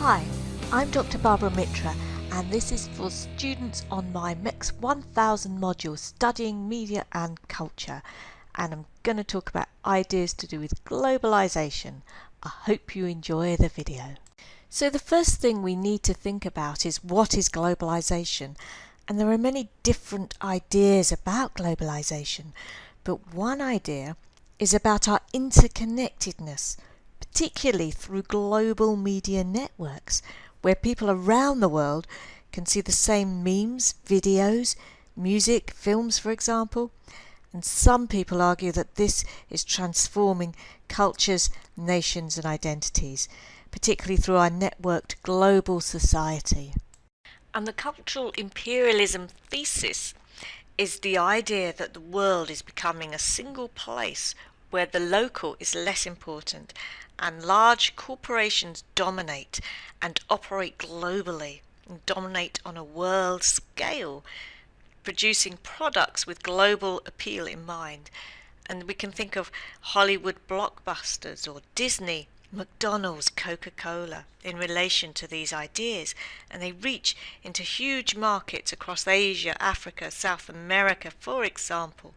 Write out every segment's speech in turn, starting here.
Hi, I'm Dr Barbara Mitra, and this is for students on my MEX 1000 module studying media and culture, and I'm going to talk about ideas to do with globalisation. I hope you enjoy the video. So the first thing we need to think about is what is globalisation, and there are many different ideas about globalisation, but one idea is about our interconnectedness, particularly through global media networks, where people around the world can see the same memes, videos, music, films, for example. And some people argue that this is transforming cultures, nations and identities, particularly through our networked global society. And the cultural imperialism thesis is the idea that the world is becoming a single place where the local is less important and large corporations dominate and operate globally and dominate on a world scale, producing products with global appeal in mind. And we can think of Hollywood blockbusters or Disney, McDonald's, Coca-Cola in relation to these ideas, and they reach into huge markets across Asia, Africa, South America, for example.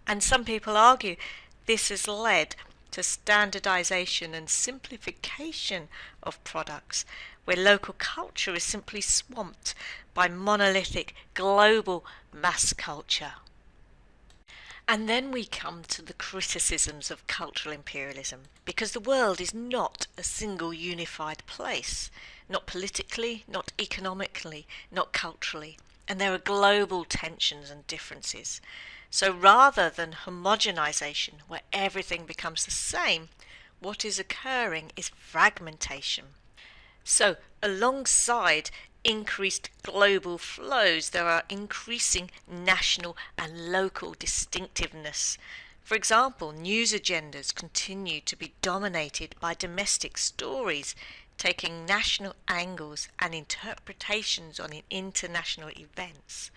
And some people argue this has led to standardization and simplification of products, where local culture is simply swamped by monolithic global mass culture. And then we come to the criticisms of cultural imperialism, because the world is not a single unified place, not politically, not economically, not culturally, and there are global tensions and differences. So rather than homogenization, where everything becomes the same, what is occurring is fragmentation. So alongside increased global flows, there are increasing national and local distinctiveness. For example, news agendas continue to be dominated by domestic stories, taking national angles and interpretations on international events.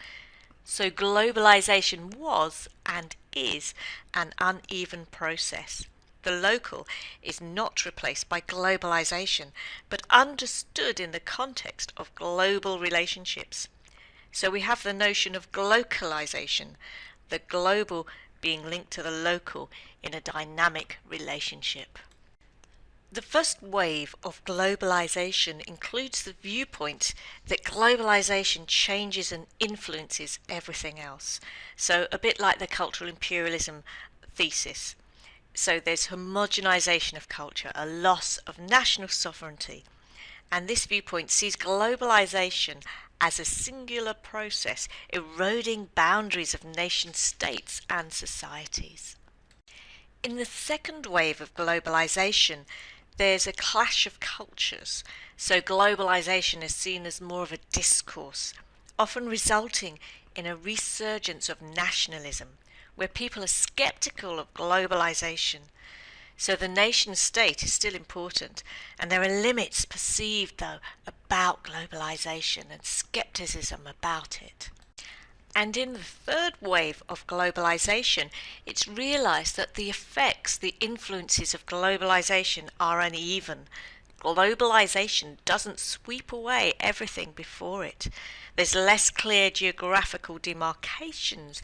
So globalization was and is an uneven process. The local is not replaced by globalization, but understood in the context of global relationships. So we have the notion of glocalization, the global being linked to the local in a dynamic relationship. The first wave of globalization includes the viewpoint that globalization changes and influences everything else. So a bit like the cultural imperialism thesis. So there's homogenization of culture, a loss of national sovereignty. And this viewpoint sees globalization as a singular process, eroding boundaries of nation states and societies. In the second wave of globalization, there's a clash of cultures, so globalization is seen as more of a discourse, often resulting in a resurgence of nationalism, where people are skeptical of globalization. So the nation state is still important, and there are limits perceived, though, about globalization and skepticism about it. And in the third wave of globalization, it's realized that the effects, the influences of globalization are uneven. Globalization doesn't sweep away everything before it. There's less clear geographical demarcations.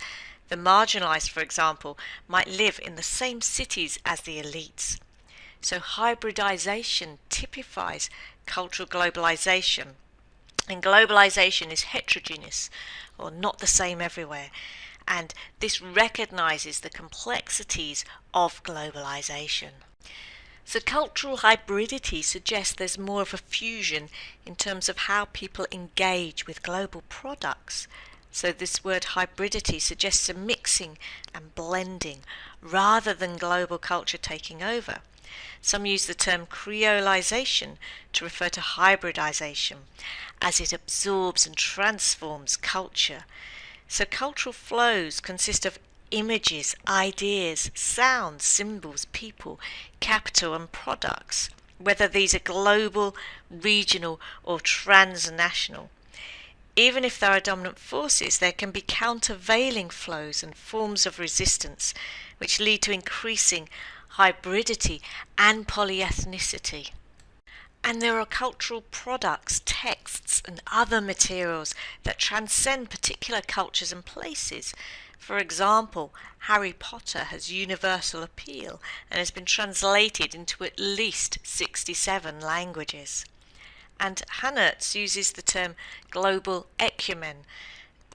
The marginalized, for example, might live in the same cities as the elites. So hybridization typifies cultural globalization. And globalization is heterogeneous, or not the same everywhere. And this recognizes the complexities of globalization. So cultural hybridity suggests there's more of a fusion in terms of how people engage with global products. So this word hybridity suggests a mixing and blending rather than global culture taking over. Some use the term creolization to refer to hybridization, as it absorbs and transforms culture. So cultural flows consist of images, ideas, sounds, symbols, people, capital and products, whether these are global, regional or transnational. Even if there are dominant forces, there can be countervailing flows and forms of resistance, which lead to increasing hybridity and polyethnicity. And there are cultural products, texts, and other materials that transcend particular cultures and places. For example, Harry Potter has universal appeal and has been translated into at least 67 languages. And Hannertz uses the term global ecumen,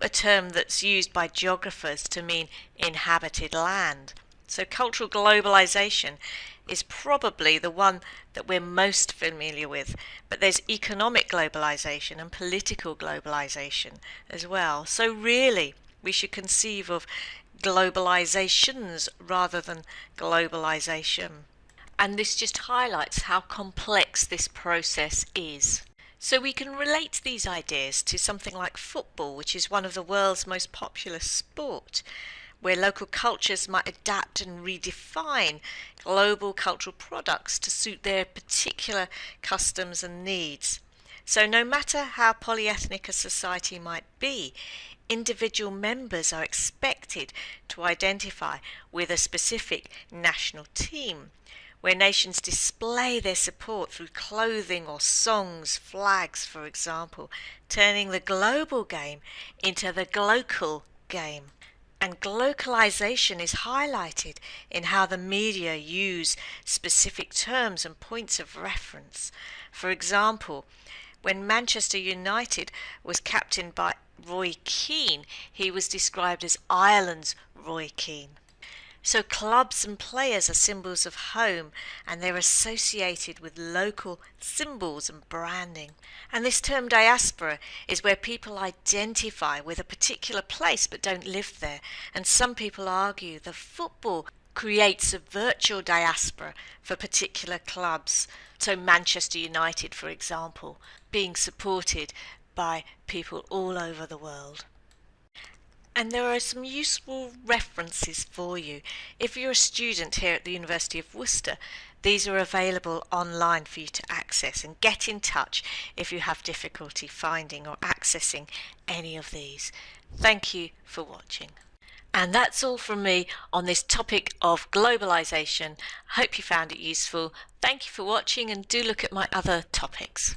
a term that's used by geographers to mean inhabited land. So cultural globalization is probably the one that we're most familiar with, but there's economic globalization and political globalization as well. So really, we should conceive of globalizations rather than globalization. And this just highlights how complex this process is. So we can relate these ideas to something like football, which is one of the world's most popular sport, where local cultures might adapt and redefine global cultural products to suit their particular customs and needs. So no matter how polyethnic a society might be, individual members are expected to identify with a specific national team, where nations display their support through clothing or songs, flags, for example, turning the global game into the glocal game. And globalization is highlighted in how the media use specific terms and points of reference. For example, when Manchester United was captained by Roy Keane, he was described as Ireland's Roy Keane. So clubs and players are symbols of home, and they're associated with local symbols and branding. And this term diaspora is where people identify with a particular place but don't live there. And some people argue that football creates a virtual diaspora for particular clubs. So Manchester United, for example, being supported by people all over the world. And there are some useful references for you. If you're a student here at the University of Worcester, these are available online for you to access, and get in touch if you have difficulty finding or accessing any of these. Thank you for watching. And that's all from me on this topic of globalization. Hope you found it useful. Thank you for watching, and do look at my other topics.